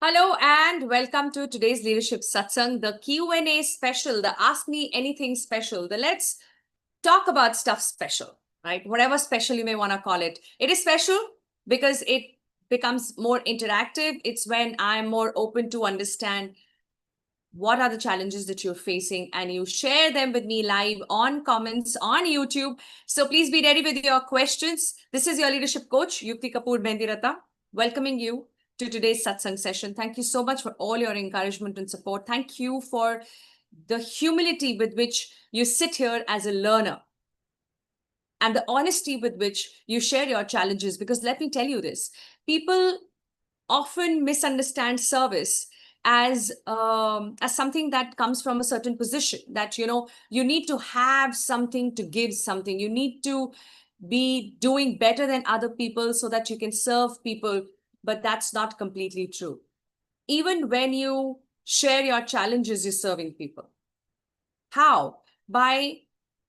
Hello and welcome to today's Leadership Satsang, the Q&A special, the Ask Me Anything special, the Let's Talk About Stuff special, right? Whatever special you may want to call it. It is special because it becomes more interactive. It's when I'm more open to understand what are the challenges that you're facing and you share them with me live on comments on YouTube. So please be ready with your questions. This is your leadership coach, Yukti Kapoor Mendirata, welcoming you to today's satsang session. Thank you so much for all your encouragement and support. Thank you for the humility with which you sit here as a learner and the honesty with which you share your challenges. Because let me tell you this, people often misunderstand service as something that comes from a certain position, that you need to have something to give something, you need to be doing better than other people so that you can serve people. But that's not completely true. Even when you share your challenges, you're serving people. How? By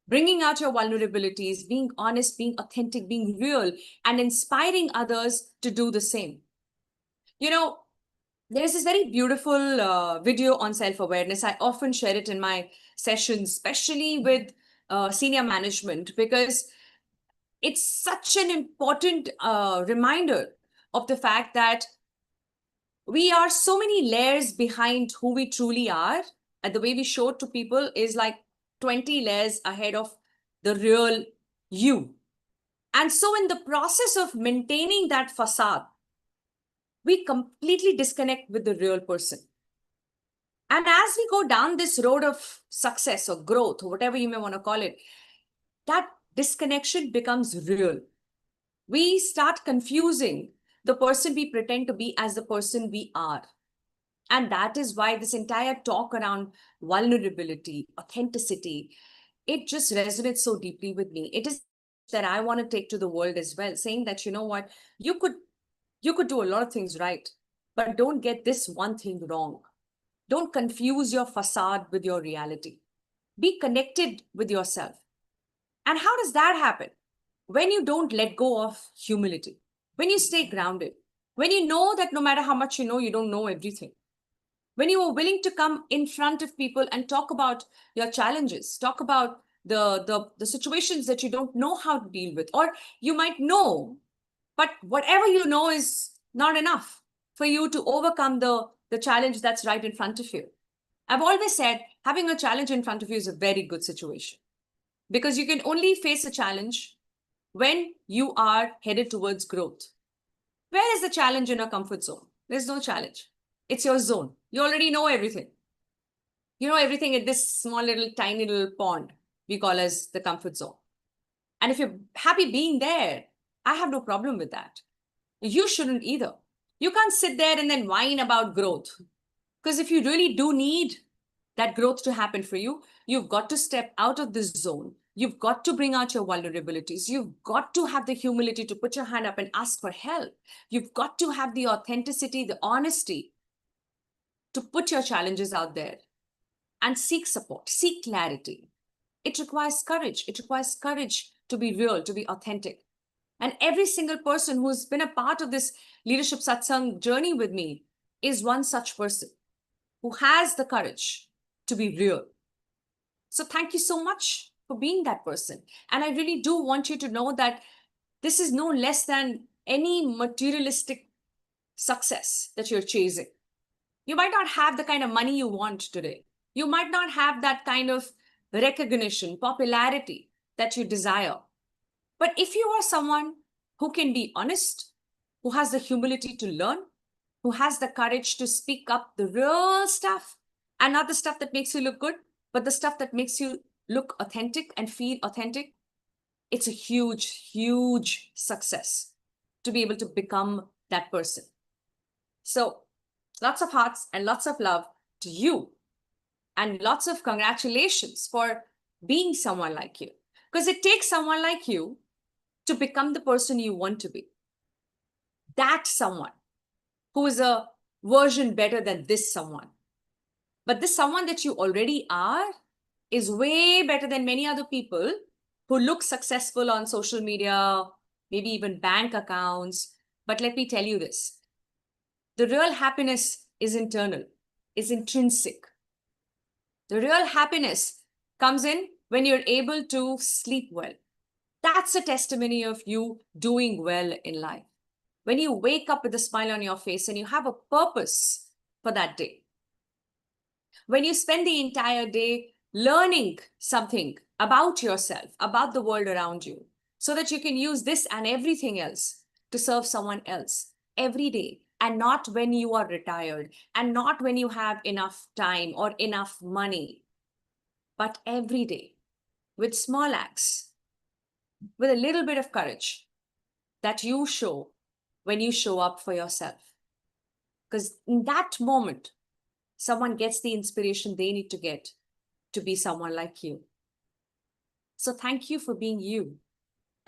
bringing out your vulnerabilities, being honest, being authentic, being real, and inspiring others to do the same. There's this very beautiful video on self-awareness. I often share it in my sessions, especially with senior management, because it's such an important reminder of the fact that we are so many layers behind who we truly are, and the way we show it to people is like 20 layers ahead of the real you. And so in the process of maintaining that facade, we completely disconnect with the real person. And as we go down this road of success or growth, or whatever you may want to call it, that disconnection becomes real. We start confusing the person we pretend to be as the person we are. And that is why this entire talk around vulnerability, authenticity, it just resonates so deeply with me. It is that I want to take to the world as well, saying that, you know what, you could do a lot of things right, but don't get this one thing wrong. Don't confuse your facade with your reality. Be connected with yourself. And how does that happen? When you don't let go of humility, when you stay grounded, when you know that no matter how much you know, you don't know everything. When you are willing to come in front of people and talk about your challenges, talk about the situations that you don't know how to deal with, or you might know, but whatever you know is not enough for you to overcome the challenge that's right in front of you. I've always said having a challenge in front of you is a very good situation, because you can only face a challenge when you are headed towards growth. Where is the challenge in a comfort zone? There's no challenge. It's your zone. You already know everything. You know everything in this small little tiny little pond we call as the comfort zone. And if you're happy being there, I have no problem with that. You shouldn't either. You can't sit there and then whine about growth. Because if you really do need that growth to happen for you, you've got to step out of this zone. You've got to bring out your vulnerabilities. You've got to have the humility to put your hand up and ask for help. You've got to have the authenticity, the honesty to put your challenges out there and seek support, seek clarity. It requires courage. It requires courage to be real, to be authentic. And every single person who's been a part of this leadership satsang journey with me is one such person who has the courage to be real. So thank you so much for being that person. And I really do want you to know that this is no less than any materialistic success that you're chasing. You might not have the kind of money you want today. You might not have that kind of recognition, popularity that you desire. But if you are someone who can be honest, who has the humility to learn, who has the courage to speak up the real stuff, and not the stuff that makes you look good, but the stuff that makes you look authentic and feel authentic, it's a huge, huge success to be able to become that person. So lots of hearts and lots of love to you, and lots of congratulations for being someone like you, because it takes someone like you to become the person you want to be. That someone who is a version better than this someone. But this someone that you already are is way better than many other people who look successful on social media, maybe even bank accounts. But let me tell you this, the real happiness is internal, is intrinsic. The real happiness comes in when you're able to sleep well. That's a testimony of you doing well in life. When you wake up with a smile on your face and you have a purpose for that day. When you spend the entire day learning something about yourself, about the world around you, so that you can use this and everything else to serve someone else every day, and not when you are retired, and not when you have enough time or enough money, but every day with small acts, with a little bit of courage that you show when you show up for yourself. Because in that moment, someone gets the inspiration they need to get to be someone like you. So thank you for being you.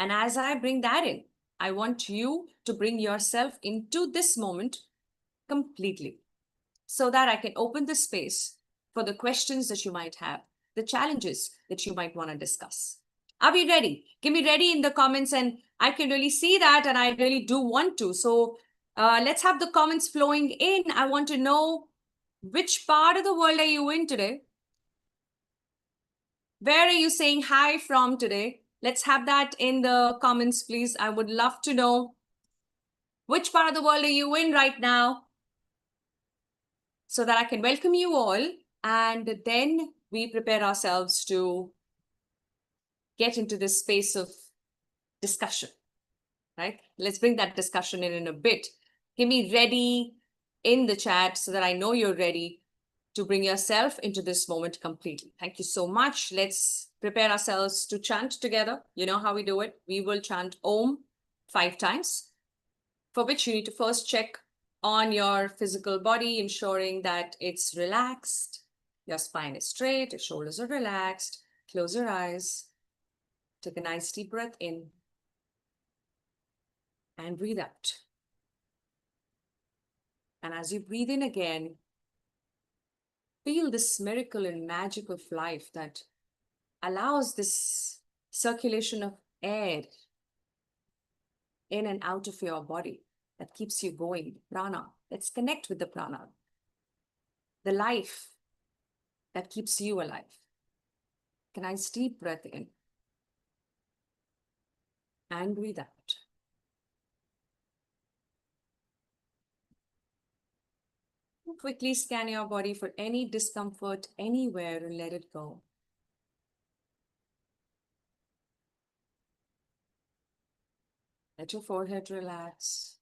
And as I bring that in, I want you to bring yourself into this moment completely, so that I can open the space for the questions that you might have, the challenges that you might want to discuss. Are we ready? Give me ready in the comments, and I can really see that, and I really do want to. So let's have the comments flowing in. I want to know, which part of the world are you in today? Where are you saying hi from today? Let's have that in the comments, please. I would love to know, which part of the world are you in right now, so that I can welcome you all, and then we prepare ourselves to get into this space of discussion, right? Let's bring that discussion in a bit. Give me ready in the chat so that I know you're ready to bring yourself into this moment completely. Thank you so much. Let's prepare ourselves to chant together. You know how we do it. We will chant Om 5 times, for which you need to first check on your physical body, ensuring that it's relaxed, your spine is straight, your shoulders are relaxed. Close your eyes. Take a nice deep breath in and breathe out. And as you breathe in again, feel this miracle and magic of life that allows this circulation of air in and out of your body that keeps you going. Prana. Let's connect with the prana, the life that keeps you alive. Take a nice deep breath in and breathe out. Quickly scan your body for any discomfort anywhere and let it go. Let your forehead relax.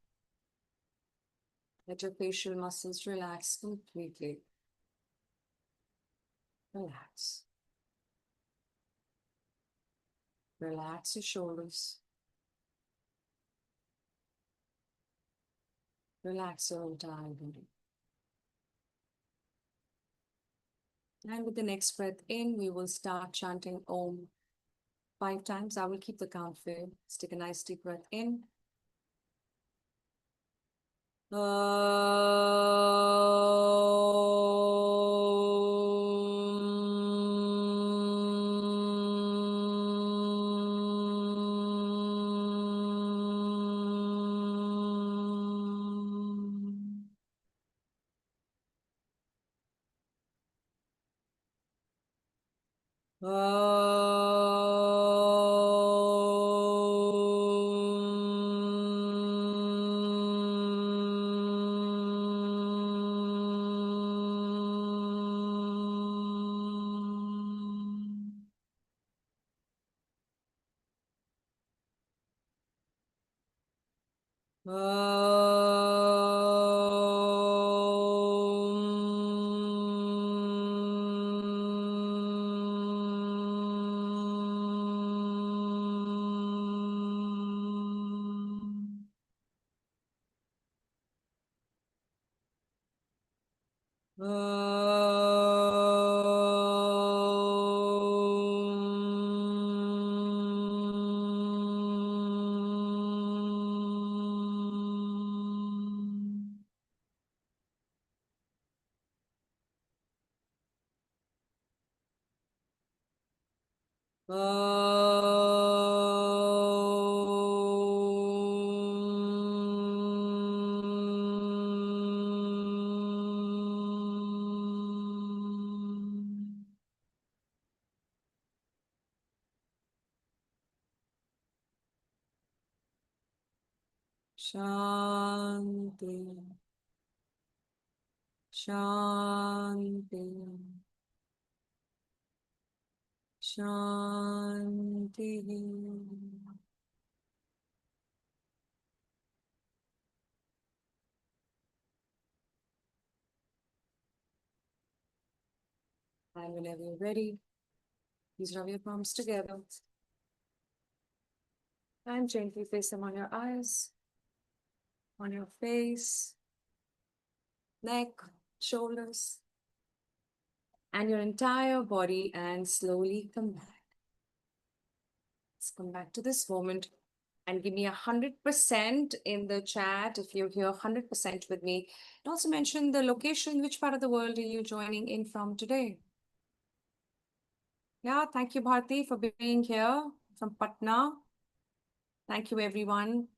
Let your facial muscles relax completely. Relax. Relax your shoulders. Relax your entire body. And with the next breath in, we will start chanting Om 5 times. I will keep the count for you. Let's take a nice deep breath in. Shanti. Shanti. Shanti. And whenever you're ready, please rub your palms together and gently place them on your eyes, on your face, neck, shoulders, and your entire body, and slowly come back. Let's come back to this moment and give me 100% in the chat if you're here 100% with me. And also mention the location, which part of the world are you joining in from today? Yeah, thank you, Bharti, for being here from Patna. Thank you, everyone,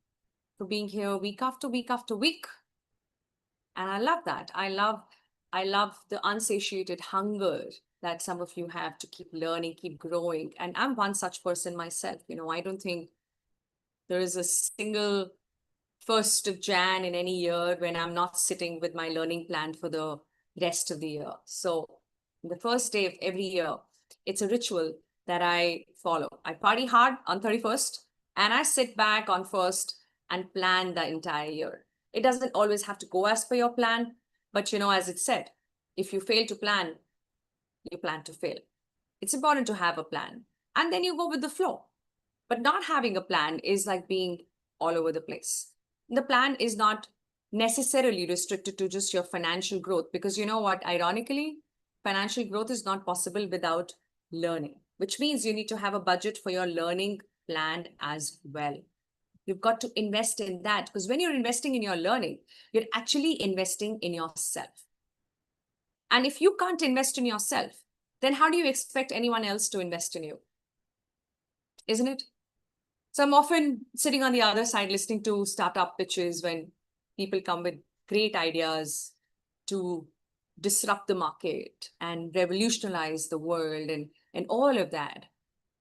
for being here week after week after week. And I love that. I love the unsatiated hunger that some of you have to keep learning, keep growing. And I'm one such person myself. I don't think there is a single 1st of Jan in any year when I'm not sitting with my learning plan for the rest of the year. So the first day of every year, it's a ritual that I follow. I party hard on 31st and I sit back on 1st and plan the entire year. It doesn't always have to go as per your plan, but as it said, if you fail to plan, you plan to fail. It's important to have a plan and then you go with the flow. But not having a plan is like being all over the place. The plan is not necessarily restricted to just your financial growth, because you know what, ironically, financial growth is not possible without learning, which means you need to have a budget for your learning plan as well. You've got to invest in that, because when you're investing in your learning, you're actually investing in yourself. And if you can't invest in yourself, then how do you expect anyone else to invest in you? Isn't it? So I'm often sitting on the other side listening to startup pitches when people come with great ideas to disrupt the market and revolutionize the world and all of that.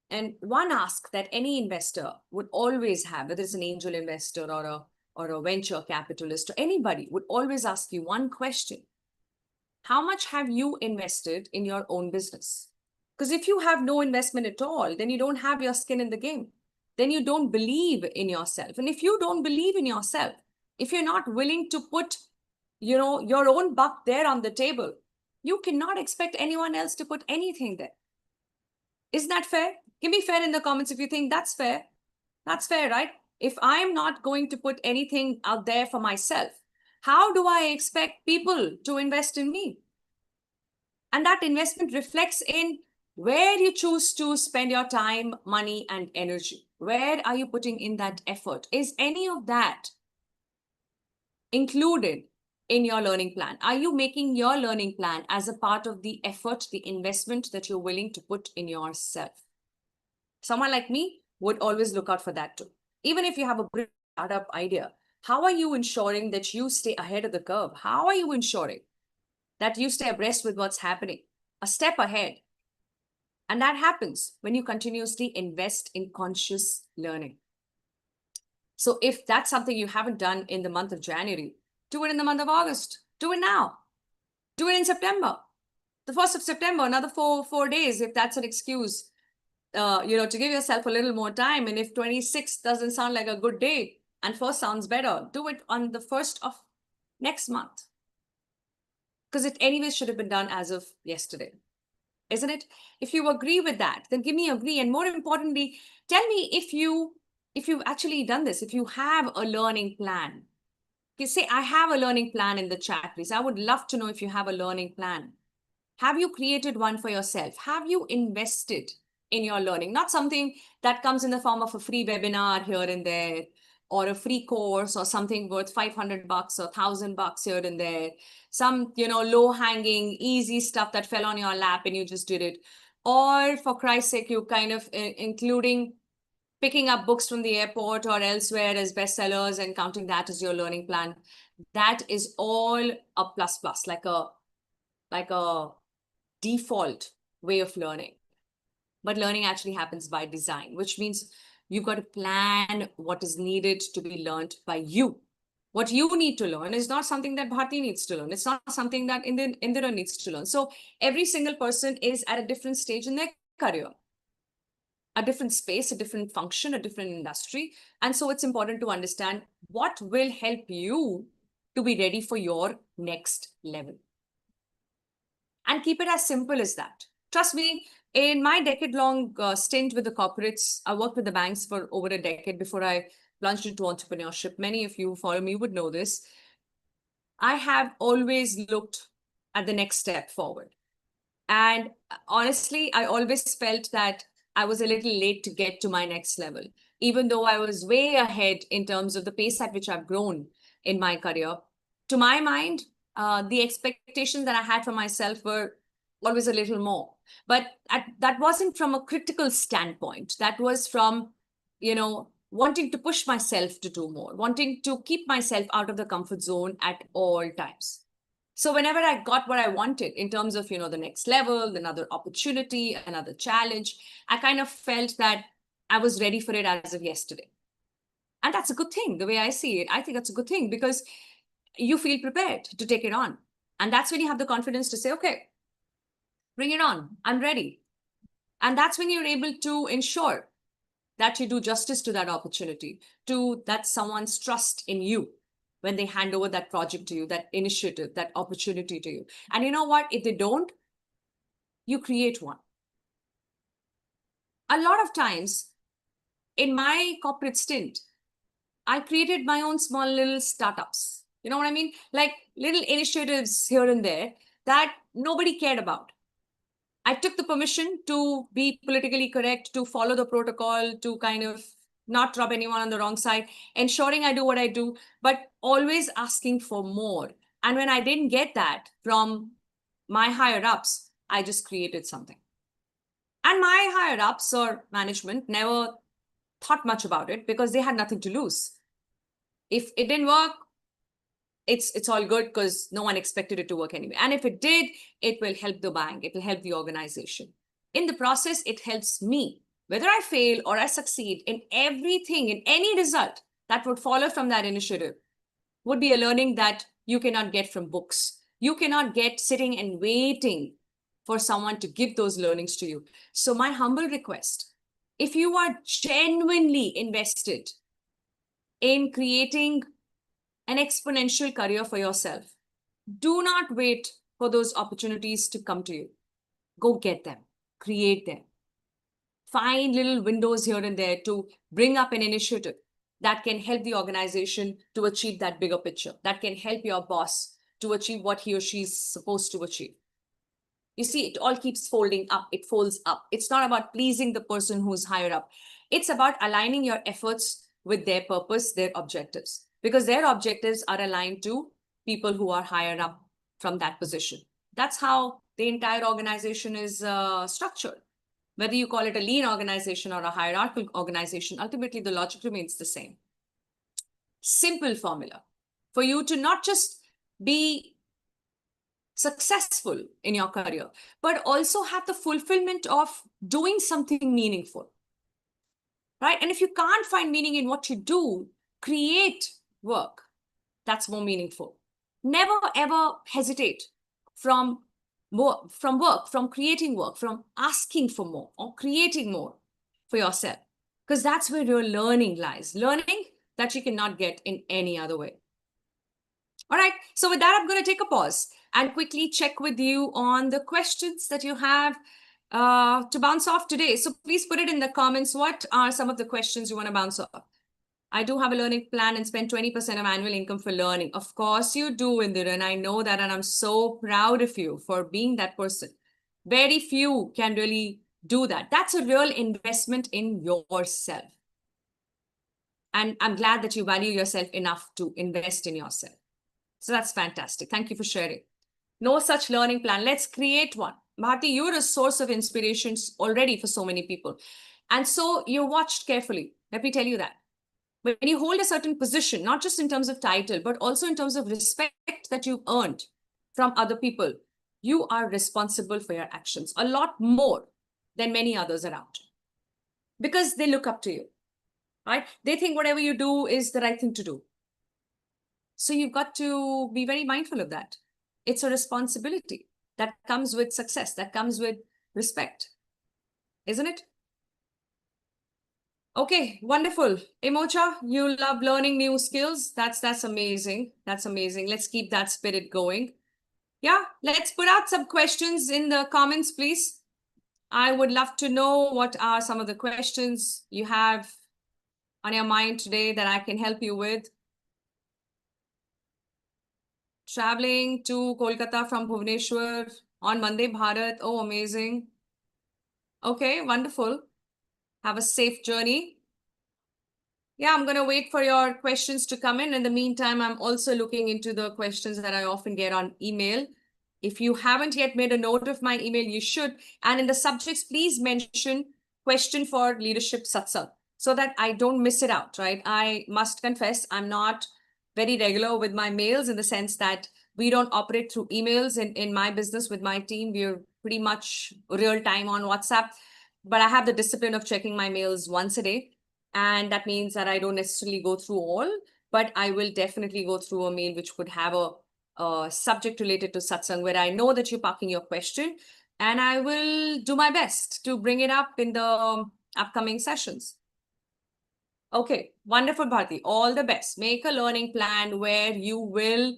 And one ask that any investor would always have, whether it's an angel investor or a venture capitalist or anybody, would always ask you one question. How much have you invested in your own business? Because if you have no investment at all, then you don't have your skin in the game. Then you don't believe in yourself. And if you don't believe in yourself, if you're not willing to put, your own buck there on the table, you cannot expect anyone else to put anything there. Isn't that fair? Give me fair in the comments if you think that's fair. That's fair, right? If I'm not going to put anything out there for myself, how do I expect people to invest in me? And that investment reflects in where you choose to spend your time, money, and energy. Where are you putting in that effort? Is any of that included in your learning plan? Are you making your learning plan as a part of the effort, the investment that you're willing to put in yourself? Someone like me would always look out for that too. Even if you have a great startup idea, how are you ensuring that you stay ahead of the curve? How are you ensuring that you stay abreast with what's happening, a step ahead? And that happens when you continuously invest in conscious learning. So if that's something you haven't done in the month of January, do it in the month of August. Do it now. Do it in September. The 1st of September, another four days, if that's an excuse, to give yourself a little more time. And if 26 doesn't sound like a good day and 1st sounds better, do it on the 1st of next month. Because it anyways should have been done as of yesterday. Isn't it? If you agree with that, then give me agree. And more importantly, tell me if you've actually done this, if you have a learning plan. Okay, say, I have a learning plan in the chat, please. I would love to know if you have a learning plan. Have you created one for yourself? Have you invested in your learning? Not something that comes in the form of a free webinar here and there, or a free course or something worth $500 or $1,000 here and there. Some, low hanging, easy stuff that fell on your lap and you just did it. Or for Christ's sake, you kind of including picking up books from the airport or elsewhere as bestsellers and counting that as your learning plan. That is all a plus plus, like a default way of learning. But learning actually happens by design, which means You've got to plan what is needed to be learned by you. What you need to learn is not something that Bharti needs to learn. It's not something that Indira needs to learn. So every single person is at a different stage in their career, a different space, a different function, a different industry. And so it's important to understand what will help you to be ready for your next level. And keep it as simple as that. Trust me, in my decade-long stint with the corporates, I worked with the banks for over a decade before I plunged into entrepreneurship. Many of you who follow me would know this. I have always looked at the next step forward. And honestly, I always felt that I was a little late to get to my next level, even though I was way ahead in terms of the pace at which I've grown in my career. To my mind, the expectations that I had for myself were always a little more. But that wasn't from a critical standpoint. That was from, wanting to push myself to do more, wanting to keep myself out of the comfort zone at all times. So whenever I got what I wanted in terms of, the next level, another opportunity, another challenge, I kind of felt that I was ready for it as of yesterday. And that's a good thing. The way I see it, I think that's a good thing because you feel prepared to take it on. And that's when you have the confidence to say, okay, bring it on. I'm ready. And that's when you're able to ensure that you do justice to that opportunity, to that someone's trust in you when they hand over that project to you, that initiative, that opportunity to you. And you know what? If they don't, you create one. A lot of times in my corporate stint, I created my own small little startups. You know what I mean? Like little initiatives here and there that nobody cared about. I took the permission to be politically correct, to follow the protocol, to kind of not rub anyone on the wrong side, ensuring I do what I do, but always asking for more. And when I didn't get that from my higher ups, I just created something. And my higher ups or management never thought much about it because they had nothing to lose. If it didn't work, it's all good because no one expected it to work anyway. And if it did, it will help the bank, it will help the organization. In the process, it helps me. Whether I fail or I succeed in everything, in any result that would follow from that initiative would be a learning that you cannot get from books. You cannot get sitting and waiting for someone to give those learnings to you. So my humble request, if you are genuinely invested in creating an exponential career for yourself, do not wait for those opportunities to come to you. Go get them, create them. Find little windows here and there to bring up an initiative that can help the organization to achieve that bigger picture, that can help your boss to achieve what he or she is supposed to achieve. You see, it all keeps folding up. It folds up. It's not about pleasing the person who's higher up. It's about aligning your efforts with their purpose, their objectives, because their objectives are aligned to people who are higher up from that position. That's how the entire organization is structured. Whether you call it a lean organization or a hierarchical organization, ultimately the logic remains the same. Simple formula for you to not just be successful in your career, but also have the fulfillment of doing something meaningful, right? And if you can't find meaning in what you do, create work that's more meaningful. Never, ever hesitate from work, from creating work, from asking for more or creating more for yourself, because that's where your learning lies, learning that you cannot get in any other way. All right, so with that, I'm going to take a pause and quickly check with you on the questions that you have to bounce off today. So please put it in the comments. What are some of the questions you want to bounce off? I do have a learning plan and spend 20% of annual income for learning. Of course you do, Indira, and I know that, and I'm so proud of you for being that person. Very few can really do that. That's a real investment in yourself. And I'm glad that you value yourself enough to invest in yourself. So that's fantastic. Thank you for sharing. No such learning plan. Let's create one. Bharti, you're a source of inspirations already for so many people. And so you're watched carefully. Let me tell you that. When you hold a certain position, not just in terms of title, but also in terms of respect that you've earned from other people, you are responsible for your actions a lot more than many others around because they look up to you. right? They think whatever you do is the right thing to do. So you've got to be very mindful of that. It's a responsibility that comes with success, that comes with respect, isn't it? Okay, wonderful. Emocha, you love learning new skills. That's amazing. That's amazing. Let's keep that spirit going. Yeah, let's put out some questions in the comments, please. I would love to know what are some of the questions you have on your mind today that I can help you with. Traveling to Kolkata from Bhubaneswar on Vande Bharat. Oh, amazing. Okay, wonderful. Have a safe journey. Yeah, I'm going to wait for your questions to come in. In the meantime, I'm also looking into the questions that I often get on email. If you haven't yet made a note of my email, you should. And in the subjects, please mention question for leadership satsang so that I don't miss it out, right? I must confess, I'm not very regular with my mails in the sense that we don't operate through emails in my business with my team. We're pretty much real time on WhatsApp, but I have the discipline of checking my mails once a day. And that means that I don't necessarily go through all, but I will definitely go through a mail which could have a subject related to satsang where I know that you're parking your question, and I will do my best to bring it up in the upcoming sessions. Okay, wonderful, Bharti. All the best. Make a learning plan where you will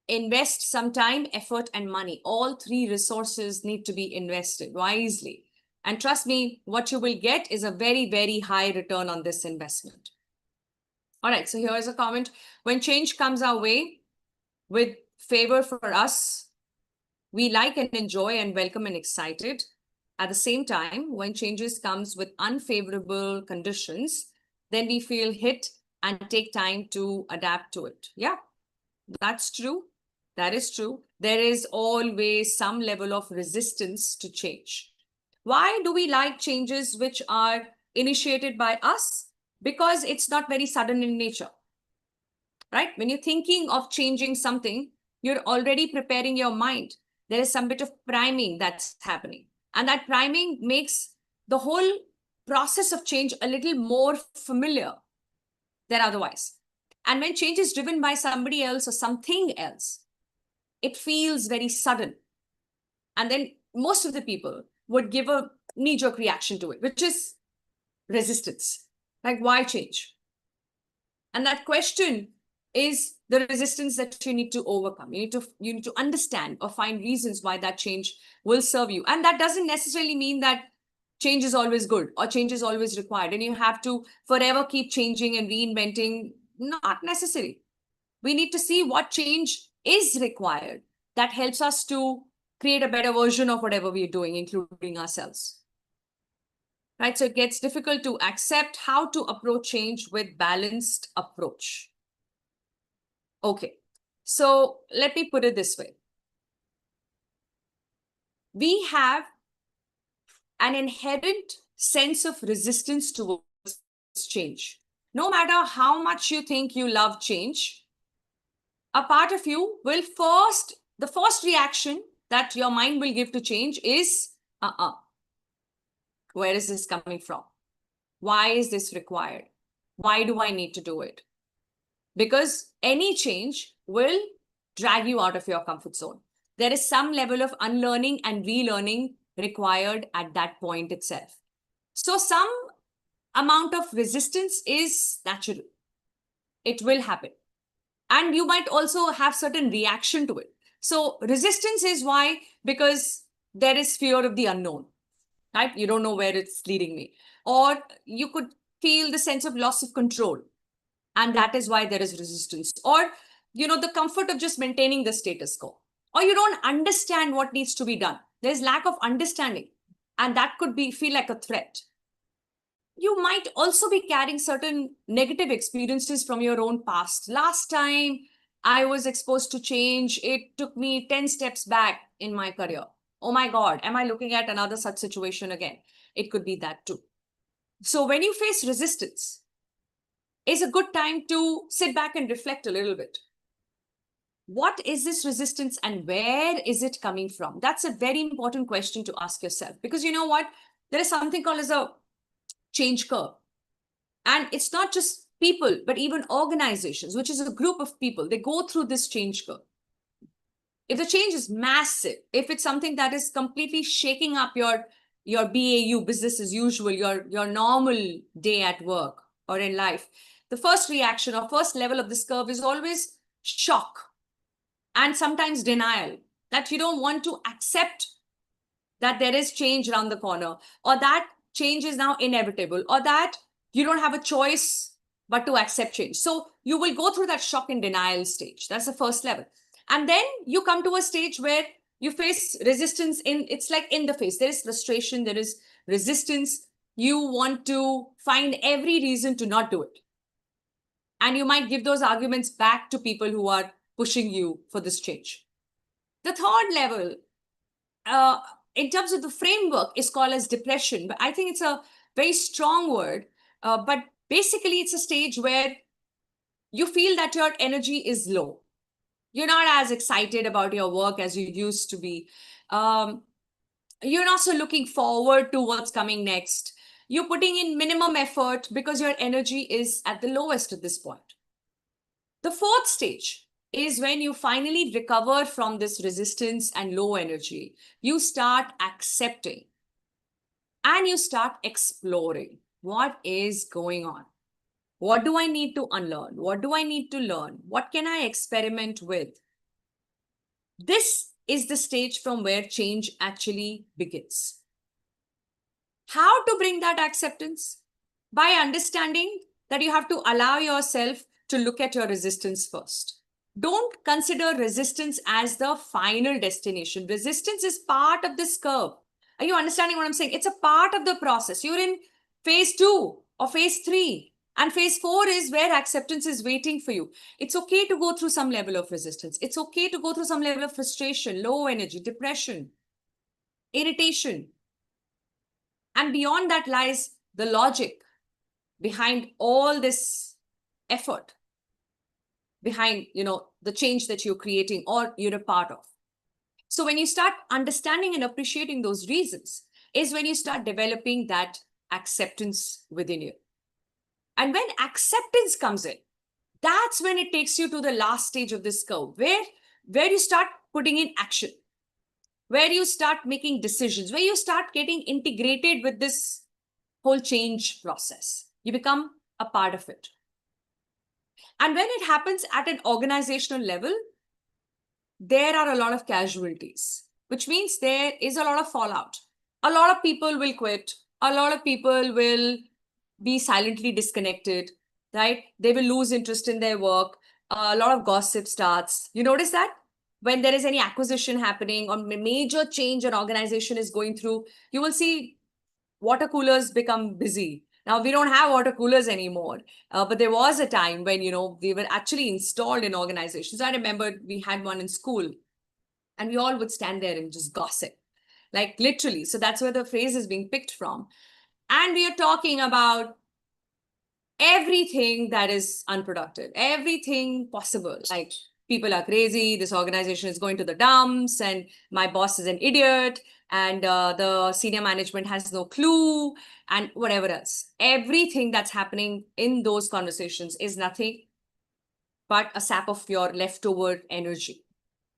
invest some time, effort, and money. All three resources need to be invested wisely. And trust me, what you will get is a very, very high return on this investment. All right, so here is a comment. When change comes our way with favor for us, we like and enjoy and welcome and excited. At the same time, when changes comes with unfavorable conditions, then we feel hit and take time to adapt to it. Yeah, that's true. That is true. There is always some level of resistance to change. Why do we like changes which are initiated by us? Because it's not very sudden in nature, right? When you're thinking of changing something, you're already preparing your mind. There is some bit of priming that's happening. And that priming makes the whole process of change a little more familiar than otherwise. And when change is driven by somebody else or something else, it feels very sudden. And then most of the people would give a knee-jerk reaction to it, which is resistance. Like, why change? And that question is the resistance that you need to overcome. You need to understand or find reasons why that change will serve you. And that doesn't necessarily mean that change is always good or change is always required. And you have to forever keep changing and reinventing. Not necessary. We need to see what change is required that helps us to create a better version of whatever we're doing, including ourselves. Right? So it gets difficult to accept how to approach change with balanced approach. Okay. So let me put it this way. We have an inherent sense of resistance towards change. No matter how much you think you love change, a part of you will the first reaction that your mind will give to change is, where is this coming from? Why is this required? Why do I need to do it? Because any change will drag you out of your comfort zone. There is some level of unlearning and relearning required at that point itself. So some amount of resistance is natural. It will happen. And you might also have certain reaction to it. So resistance is why, because there is fear of the unknown, right? You don't know where it's leading me. Or you could feel the sense of loss of control. And that is why there is resistance. Or, the comfort of just maintaining the status quo. Or you don't understand what needs to be done. There's lack of understanding. And that could feel like a threat. You might also be carrying certain negative experiences from your own past. Last time I was exposed to change, it took me 10 steps back in my career. Oh my God, am I looking at another such situation again? It could be that too. So when you face resistance, it's a good time to sit back and reflect a little bit. What is this resistance and where is it coming from? That's a very important question to ask yourself, because you know what? There is something called as a change curve. And it's not just people, but even organizations, which is a group of people, they go through this change curve. If the change is massive, if it's something that is completely shaking up your BAU, business as usual, your normal day at work or in life, the first reaction or first level of this curve is always shock and sometimes denial, that you don't want to accept that there is change around the corner, or that change is now inevitable, or that you don't have a choice but to accept change. So you will go through that shock and denial stage. That's the first level. And then you come to a stage where you face resistance it's like in the face. There is frustration, there is resistance. You want to find every reason to not do it. And you might give those arguments back to people who are pushing you for this change. The third level, in terms of the framework, is called as depression. But I think it's a very strong word. But basically, it's a stage where you feel that your energy is low. You're not as excited about your work as you used to be. You're not so looking forward to what's coming next. You're putting in minimum effort because your energy is at the lowest at this point. The fourth stage is when you finally recover from this resistance and low energy. You start accepting and you start exploring what is going on. What do I need to unlearn? What do I need to learn? What can I experiment with? This is the stage from where change actually begins. How to bring that acceptance? By understanding that you have to allow yourself to look at your resistance first. Don't consider resistance as the final destination. Resistance is part of this curve. Are you understanding what I'm saying? It's a part of the process. You're in phase 2 or phase 3. And phase 4 is where acceptance is waiting for you. It's okay to go through some level of resistance. It's okay to go through some level of frustration, low energy, depression, irritation. And beyond that lies the logic behind all this effort, behind, the change that you're creating or you're a part of. So when you start understanding and appreciating those reasons is when you start developing that acceptance within you. And when acceptance comes in, that's when it takes you to the last stage of this curve, where you start putting in action, where you start making decisions, where you start getting integrated with this whole change process. You become a part of it. And when it happens at an organizational level, there are a lot of casualties, which means there is a lot of fallout. A lot of people will quit. A lot of people will be silently disconnected, right? They will lose interest in their work. A lot of gossip starts. You notice that? When there is any acquisition happening or major change an organization is going through, you will see water coolers become busy. Now, we don't have water coolers anymore, but there was a time when, they were actually installed in organizations. I remember we had one in school and we all would stand there and just gossip, like literally. So that's where the phrase is being picked from. And we are talking about everything that is unproductive, everything possible. Like, people are crazy, this organization is going to the dumps, and my boss is an idiot, and the senior management has no clue, and whatever else. Everything that's happening in those conversations is nothing but a sap of your leftover energy.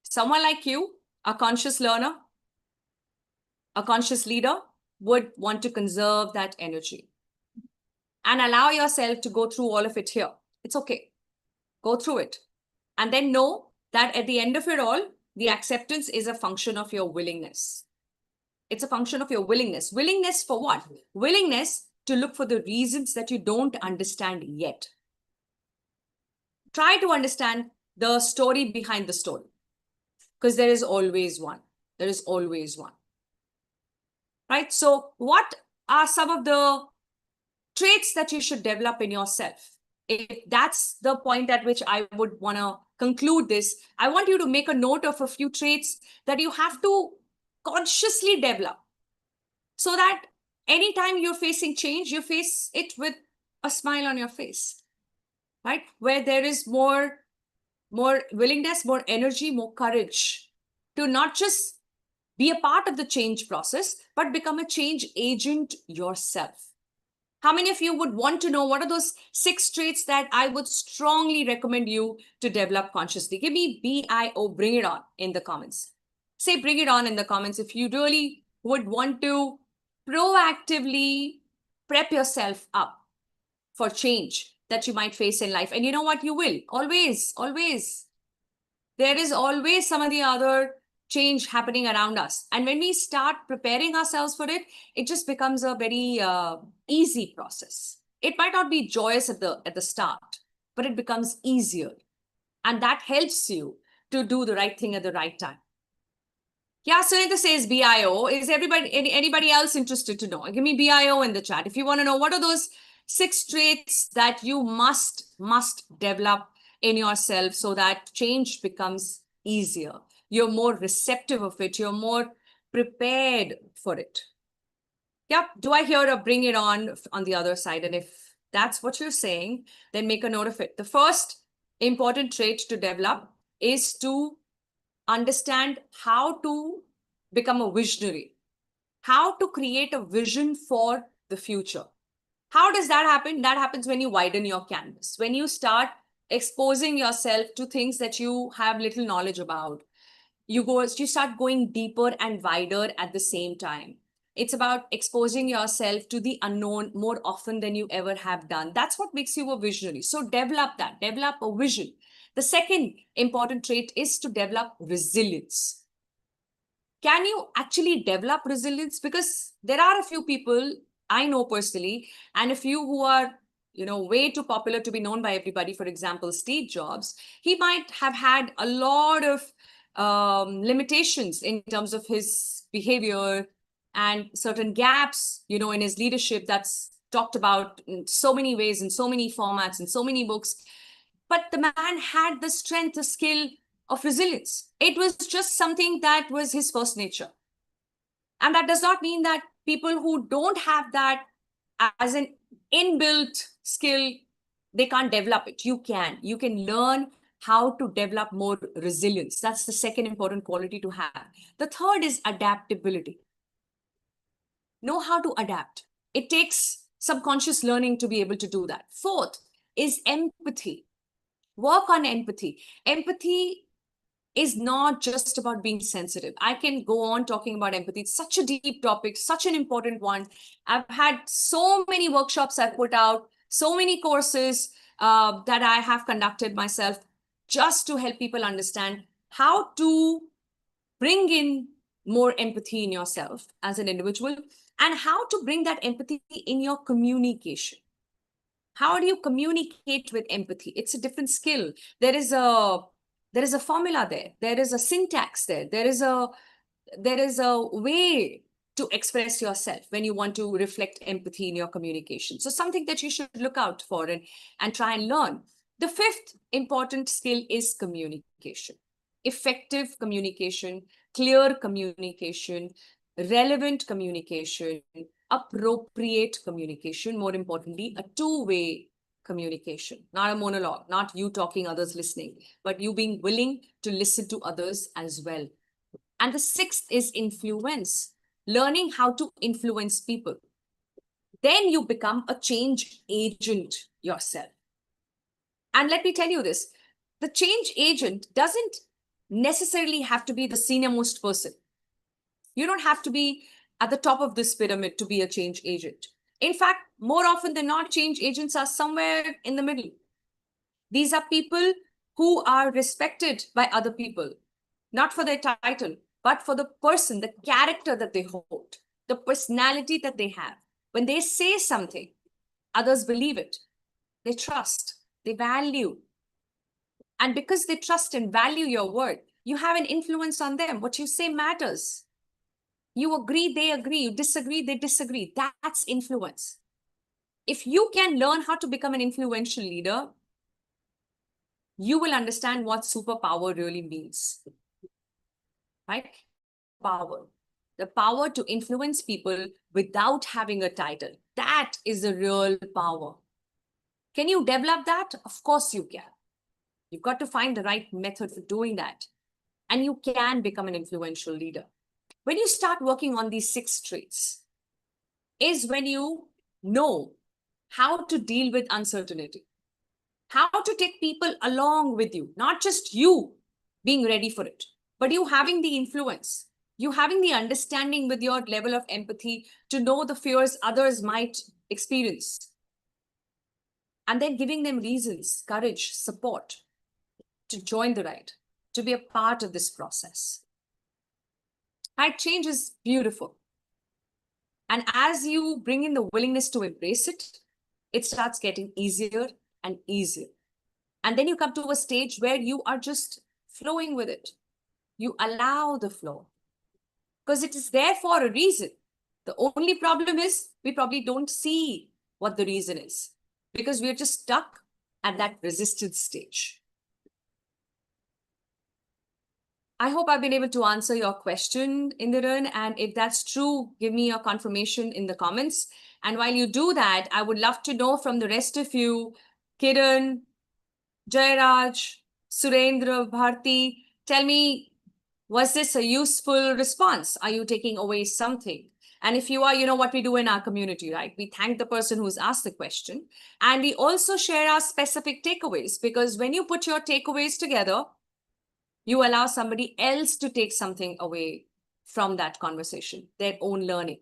Someone like you, a conscious learner, a conscious leader, would want to conserve that energy and allow yourself to go through all of it here. It's okay. Go through it. And then know that at the end of it all, the acceptance is a function of your willingness. It's a function of your willingness. Willingness for what? Willingness to look for the reasons that you don't understand yet. Try to understand the story behind the story, because there is always one. There is always one. Right? So what are some of the traits that you should develop in yourself? If that's the point at which I would want to conclude this, I want you to make a note of a few traits that you have to consciously develop, so that anytime you're facing change, you face it with a smile on your face, right? Where there is more willingness, more energy, more courage to not just be a part of the change process, but become a change agent yourself. How many of you would want to know what are those 6 traits that I would strongly recommend you to develop consciously? Give me BIO, bring it on in the comments. Say bring it on in the comments if you really would want to proactively prep yourself up for change that you might face in life. And you know what? You will. Always, always. There is always some or the other change happening around us. And when we start preparing ourselves for it, it just becomes a very easy process. It might not be joyous at the start, but it becomes easier. And that helps you to do the right thing at the right time. Yeah, Sunita says BIO. Is anybody else interested to know? Give me BIO in the chat. If you want to know what are those 6 traits that you must develop in yourself so that change becomes easier. You're more receptive of it. You're more prepared for it. Yep. Do I hear a bring it on the other side? And if that's what you're saying, then make a note of it. The first important trait to develop is to understand how to become a visionary, how to create a vision for the future. How does that happen? That happens when you widen your canvas, when you start exposing yourself to things that you have little knowledge about. You start going deeper and wider at the same time. It's about exposing yourself to the unknown more often than you ever have done. That's what makes you a visionary. So develop that, develop a vision. The second important trait is to develop resilience. Can you actually develop resilience? Because there are a few people I know personally, and a few who are, way too popular to be known by everybody. For example, Steve Jobs, he might have had a lot of limitations in terms of his behavior and certain gaps, in his leadership that's talked about in so many ways, in so many formats, in so many books. But the man had the strength, the skill of resilience. It was just something that was his first nature. And that does not mean that people who don't have that as an inbuilt skill, they can't develop it. You can learn how to develop more resilience. That's the second important quality to have. The third is adaptability. Know how to adapt. It takes subconscious learning to be able to do that. Fourth is empathy. Work on empathy. Empathy is not just about being sensitive. I can go on talking about empathy. It's such a deep topic, such an important one. I've had so many workshops I've put out, so many courses that I have conducted myself just to help people understand how to bring in more empathy in yourself as an individual and how to bring that empathy in your communication. How do you communicate with empathy? It's a different skill. There is a formula there. There is a syntax there. There is a way to express yourself when you want to reflect empathy in your communication. So something that you should look out for and try and learn. The fifth important skill is communication. Effective communication, clear communication, relevant communication, appropriate communication, more importantly, a two-way communication, not a monologue, not you talking, others listening, but you being willing to listen to others as well. And the sixth is influence, learning how to influence people. Then you become a change agent yourself. And let me tell you this, the change agent doesn't necessarily have to be the senior most person. You don't have to be at the top of this pyramid to be a change agent. In fact, more often than not, change agents are somewhere in the middle. These are people who are respected by other people, not for their title, but for the person, the character that they hold, the personality that they have. When they say something, others believe it. They trust, they value. And because they trust and value your word, you have an influence on them. What you say matters. You agree, they agree. You disagree, they disagree. That's influence. If you can learn how to become an influential leader, you will understand what superpower really means. Right? Power. The power to influence people without having a title. That is the real power. Can you develop that? Of course you can. You've got to find the right method for doing that. And you can become an influential leader. When you start working on these 6 traits, is when you know how to deal with uncertainty, how to take people along with you, not just you being ready for it, but you having the influence, you having the understanding with your level of empathy to know the fears others might experience, and then giving them reasons, courage, support to join the ride, to be a part of this process. Right? Change is beautiful. And as you bring in the willingness to embrace it, it starts getting easier and easier. And then you come to a stage where you are just flowing with it. You allow the flow because it is there for a reason. The only problem is we probably don't see what the reason is because we're just stuck at that resistance stage. I hope I've been able to answer your question, Indiran. And if that's true, give me your confirmation in the comments. And while you do that, I would love to know from the rest of you, Kiran, Jairaj, Surendra, Bharti, tell me, was this a useful response? Are you taking away something? And if you are, you know what we do in our community, right? We thank the person who's asked the question. And we also share our specific takeaways, because when you put your takeaways together, you allow somebody else to take something away from that conversation, their own learning,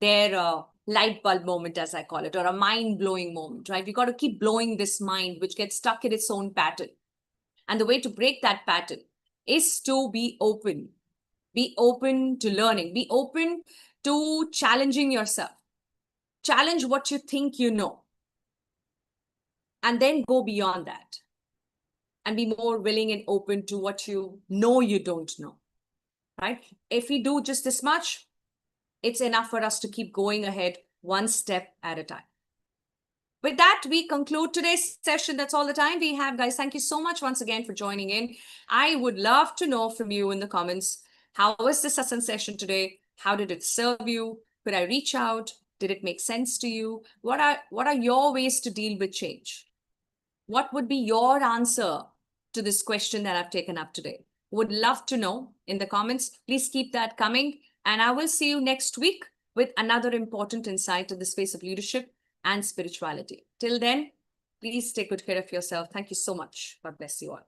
their light bulb moment, as I call it, or a mind-blowing moment, right? We got to keep blowing this mind, which gets stuck in its own pattern. And the way to break that pattern is to be open to learning, be open to challenging yourself, challenge what you think you know, and then go beyond that and be more willing and open to what you know you don't know, right? If we do just this much, it's enough for us to keep going ahead one step at a time. With that, we conclude today's session. That's all the time we have, guys. Thank you so much once again for joining in. I would love to know from you in the comments, how was the Satsang session today? How did it serve you? Could I reach out? Did it make sense to you? What are your ways to deal with change? What would be your answer to this question that I've taken up today? Would love to know in the comments. Please keep that coming. And I will see you next week with another important insight in the space of leadership and spirituality. Till then, please take good care of yourself. Thank you so much. God bless you all.